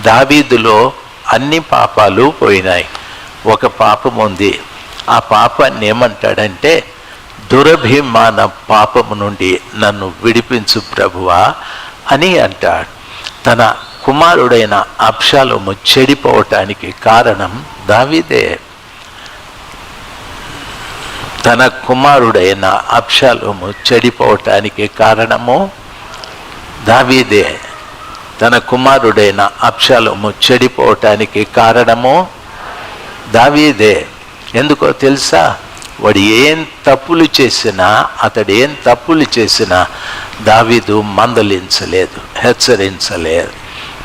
దావీదులో అన్ని పాపాలు పోయినాయి, ఒక పాపం ఉంది. ఆ పాపాన్ని ఏమంటాడంటే, దురభిమాన పాపము నుండి నన్ను విడిపించు ప్రభువా అని అంటాడు. తన కుమారుడైన అబ్షాలోము చెడిపోవటానికి కారణం దావీదే. తన కుమారుడైన అబ్షాలోము చెడిపోవటానికి కారణము దావీదే. తన కుమారుడైన అబ్షాలోము చెడిపోవటానికి కారణము దావీదే. ఎందుకో తెలుసా? వాడు ఏం తప్పులు చేసినా, అతడు ఏం తప్పులు చేసినా దావీదు మందలించలేదు, హెచ్చరించలేదు.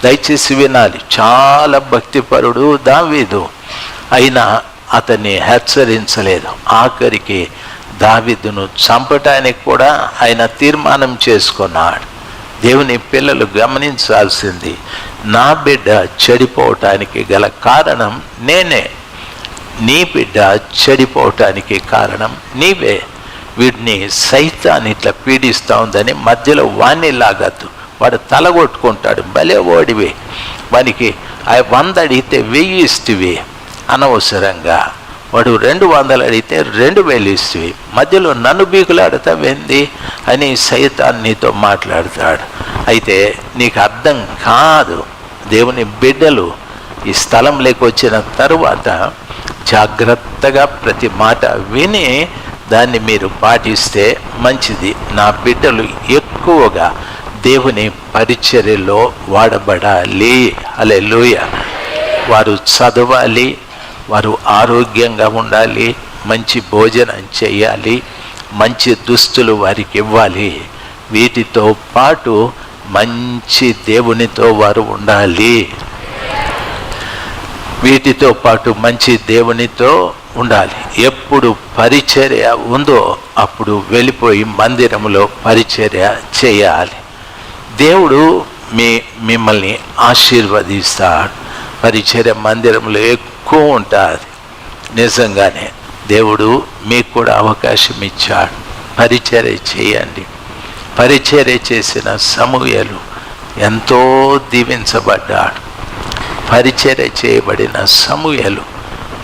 దయచేసి వినాలి, చాలా భక్తిపరుడు దావీదు, అయినా అతన్ని హెచ్చరించలేదు. ఆఖరికి దావీదును చంపటానికి కూడా ఆయన తీర్మానం చేసుకున్నాడు. దేవుని పిల్లలు గమనించాల్సింది, నా బిడ్డ చెడిపోవటానికి గల కారణం నేనే, నీ బిడ్డ చెడిపోవటానికి కారణం నీవే. వీడిని సైతాన్ని ఇట్లా పీడిస్తూ ఉందని మధ్యలో వాణ్ణి లాగద్దు, వాడు తలగొట్టుకుంటాడు. భలే ఓడివి, వానికి 100 అడిగితే 1000 ఇస్తువి అనవసరంగా. వాడు 200 అడిగితే 2000 ఇస్తువి, మధ్యలో నన్ను బీకులాడతావేంది అని సైతాన్ నీతో మాట్లాడతాడు. అయితే నీకు అర్థం కాదు. దేవుని బిడ్డలు ఈ స్థలంలోకి వచ్చిన తరువాత జాగ్రత్తగా ప్రతి మాట విని దాన్ని మీరు పాటిస్తే మంచిది. నా బిడ్డలు ఎక్కువగా దేవుని పరిచర్యలో వాడబడాలి. హల్లెలూయా. వారు చదవాలి, వారు ఆరోగ్యంగా ఉండాలి, మంచి భోజనం చేయాలి, మంచి దుస్తులు వారికి ఇవ్వాలి. వీటితో పాటు మంచి దేవునితో వారు ఉండాలి. వీటితో పాటు మంచి దేవునితో ఉండాలి. ఎప్పుడు పరిచర్య ఉందో అప్పుడు వెళ్ళిపోయి మందిరంలో పరిచర్య చేయాలి. దేవుడు మిమ్మల్ని ఆశీర్వదిస్తాడు. పరిచర్య మందిరంలో ఎక్కువ ఉంటుంది. నిజంగానే దేవుడు మీకు కూడా అవకాశం ఇచ్చాడు. పరిచర్య చేయండి. పరిచర్య చేసిన సమూయేలు ఎంతో దీవించబడ్డాడు. పరిచర్య చేయబడిన సమూయేలు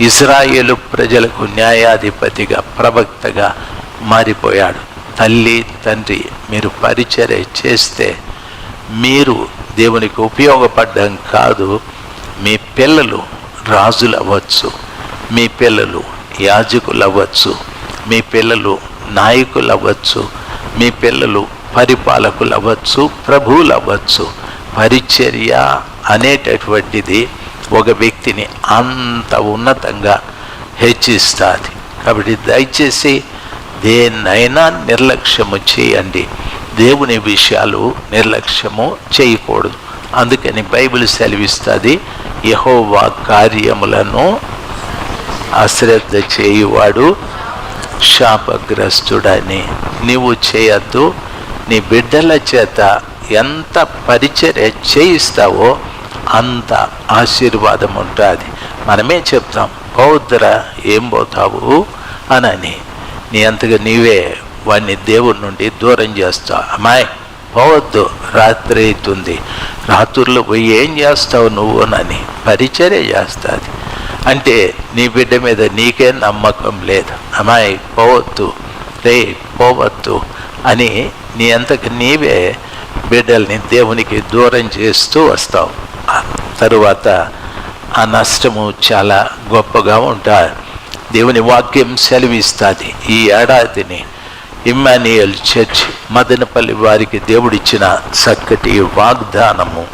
ఇశ్రాయేలు ప్రజలకు న్యాయాధిపతిగా, ప్రవక్తగా మారిపోయాడు. తల్లి తండ్రి మీరు పరిచర్య చేస్తే మీరు దేవునికి ఉపయోగపడడం కాదు, మీ పిల్లలు రాజులు అవ్వచ్చు, మీ పిల్లలు యాజకులు అవ్వచ్చు, మీ పిల్లలు నాయకులు అవ్వచ్చు, మీ పిల్లలు పరిపాలకులు అవ్వచ్చు, ప్రభువులు అవ్వచ్చు. పరిచర్య అనేటటువంటిది ఒక వ్యక్తిని అంత ఉన్నతంగా హెచ్చిస్తుంది. కాబట్టి దయచేసి దేన్నైనా నిర్లక్ష్యము చేయండి, దేవుని విషయాలు నిర్లక్ష్యము చేయకూడదు. అందుకని బైబిల్ సెలవిస్తుంది, యెహోవా కార్యములను అశ్రద్ధ చేయువాడు శాపగ్రస్తుడని. నీవు చేయొద్దు. నీ బిడ్డల చేత ఎంత పరిచర్య చేయిస్తావో అంత ఆశీర్వాదం ఉంటుంది. మనమే చెప్తాం, పోవద్దురా, ఏం పోతావు అని. నీ అంతగా నీవే వాడిని దేవుడి నుండి దూరం చేస్తావు. అమ్మాయి పోవద్దు, రాత్రి అవుతుంది, రాత్రుల్లో పోయి ఏం చేస్తావు నువ్వు అని పరిచర్య చేస్తుంది. అంటే నీ బిడ్డ మీద నీకే నమ్మకం లేదు. అమ్మాయి పోవద్దు, రే పోవద్దు అని నీ అంతకు నీవే బిడ్డల్ని దేవునికి దూరం చేస్తూ వస్తావు. తరువాత ఆ నష్టము చాలా గొప్పగా ఉంటుంది. దేవుని వాక్యం సెలవిస్తుంది. ఈ ఏడాదిని ఇమ్మాన్యుయల్ చర్చ్ మదనపల్లి వారికి దేవుడిచ్చిన చక్కటి వాగ్దానము,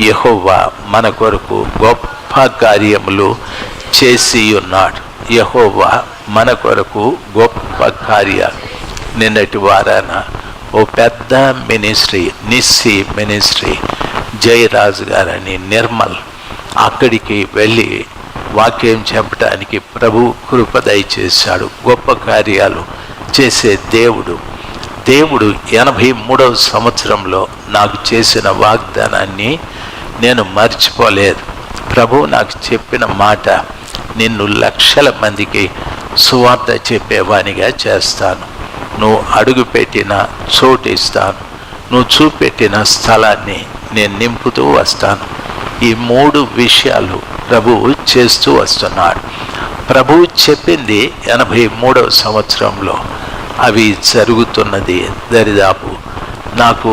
యెహోవా మన కొరకు గొప్ప కార్యములు చేసి ఉన్నాడు. యెహోవా మన కొరకు గొప్ప కార్యాలు. నిన్నటి వారాన ఓ పెద్ద మినిస్ట్రీ, నిస్సి మినిస్ట్రీ, జయరాజు గారని నిర్మల్, అక్కడికి వెళ్ళి వాక్యం చెప్పడానికి ప్రభు కృప దయచేశాడు. గొప్ప కార్యాలు చేసే దేవుడు 83వ సంవత్సరంలో నాకు చేసిన వాగ్దానాన్ని నేను మర్చిపోలేదు. ప్రభు నాకు చెప్పిన మాట, నిన్ను లక్షల మందికి సువార్త చెప్పేవానిగా చేస్తాను, నువ్వు అడుగుపెట్టిన చోటు ఇస్తాను, నువ్వు చూపెట్టిన స్థలాన్ని నేను నింపుతూ వస్తాను, ఈ 3 విషయాలు ప్రభువు చేస్తూ వస్తున్నాడు. ప్రభువు చెప్పింది 83వ సంవత్సరంలో అవి జరుగుతున్నది. దరిదాపు నాకు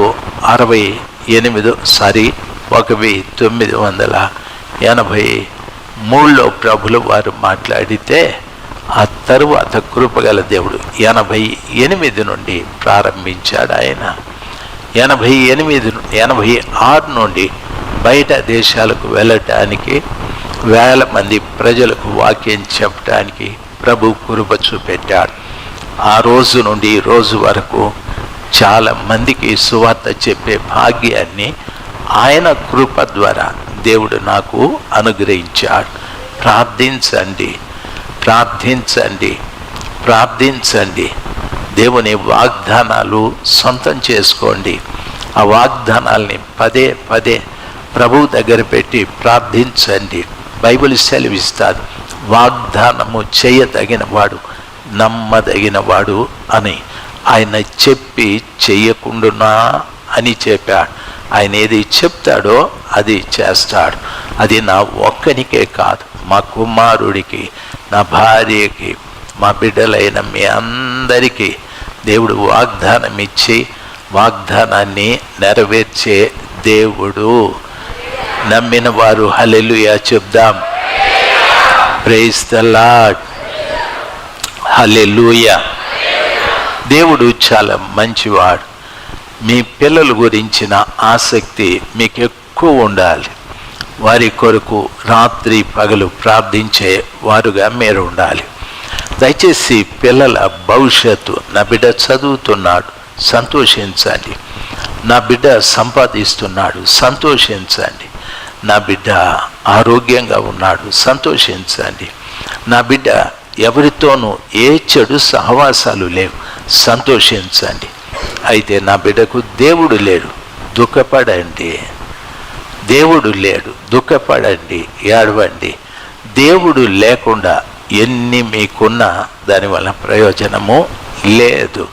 1983లో ప్రభులు వారు మాట్లాడితే, ఆ తరువాత కృపగల దేవుడు 88 నుండి ప్రారంభించాడు. ఆయన 86 నుండి బయట దేశాలకు వెళ్ళటానికి, వేల మంది ప్రజలకు వాక్యం చెప్పడానికి ప్రభు కృప చూపెట్టాడు. ఆ రోజు నుండి ఈ రోజు వరకు చాలా మందికి సువార్త చెప్పే భాగ్యాన్ని ఆయన కృప ద్వారా దేవుడు నాకు అనుగ్రహించాడు. ప్రార్థించండి, ప్రార్థించండి, ప్రార్థించండి. దేవుని వాగ్దానాలు సొంతం చేసుకోండి. ఆ వాగ్దానాల్ని పదే పదే ప్రభు దగ్గర పెట్టి ప్రార్థించండి. బైబిల్ సెలవిస్తాడు, వాగ్దానము చేయదగిన వాడు నమ్మదగిన వాడు అని. ఆయన చెప్పి చెయ్యకుండునా అని చెప్పాడు. ఆయన ఏది చెప్తాడో అది చేస్తాడు. అది నా ఒక్కనికే కాదు, మా కుమారుడికి, నా భార్యకి, మా బిడ్డలైన మీ అందరికీ దేవుడు వాగ్దానం ఇచ్చి వాగ్దానాన్ని నెరవేర్చే దేవుడు. నమ్మిన వారు హల్లెలూయా చెప్దాం. Praise the lord. హల్లెలూయా. దేవుడు చాలా మంచివాడు. మీ పిల్లల గురించిన ఆసక్తి మీకు ఎక్కువ ఉండాలి. వారి కొరకు రాత్రి పగలు ప్రార్థించే వారుగా మీరు ఉండాలి. దయచేసి పిల్లల భవిష్యత్తు, నా బిడ్డ చదువుతున్నాడు సంతోషించండి, నా బిడ్డ సంపాదిస్తున్నాడు సంతోషించండి, నా బిడ్డ ఆరోగ్యంగా ఉన్నాడు సంతోషించండి, నా బిడ్డ ఎవరితోనూ ఏ చెడు సహవాసాలు లేవు సంతోషించండి. అయితే నా బిడ్డకు దేవుడు లేడు దుఃఖపడండి, దేవుడు లేడు దుఃఖపడండి, ఏడవండి. దేవుడు లేకుండా ఎన్ని మీకున్నా దానివల్ల ప్రయోజనము లేదు.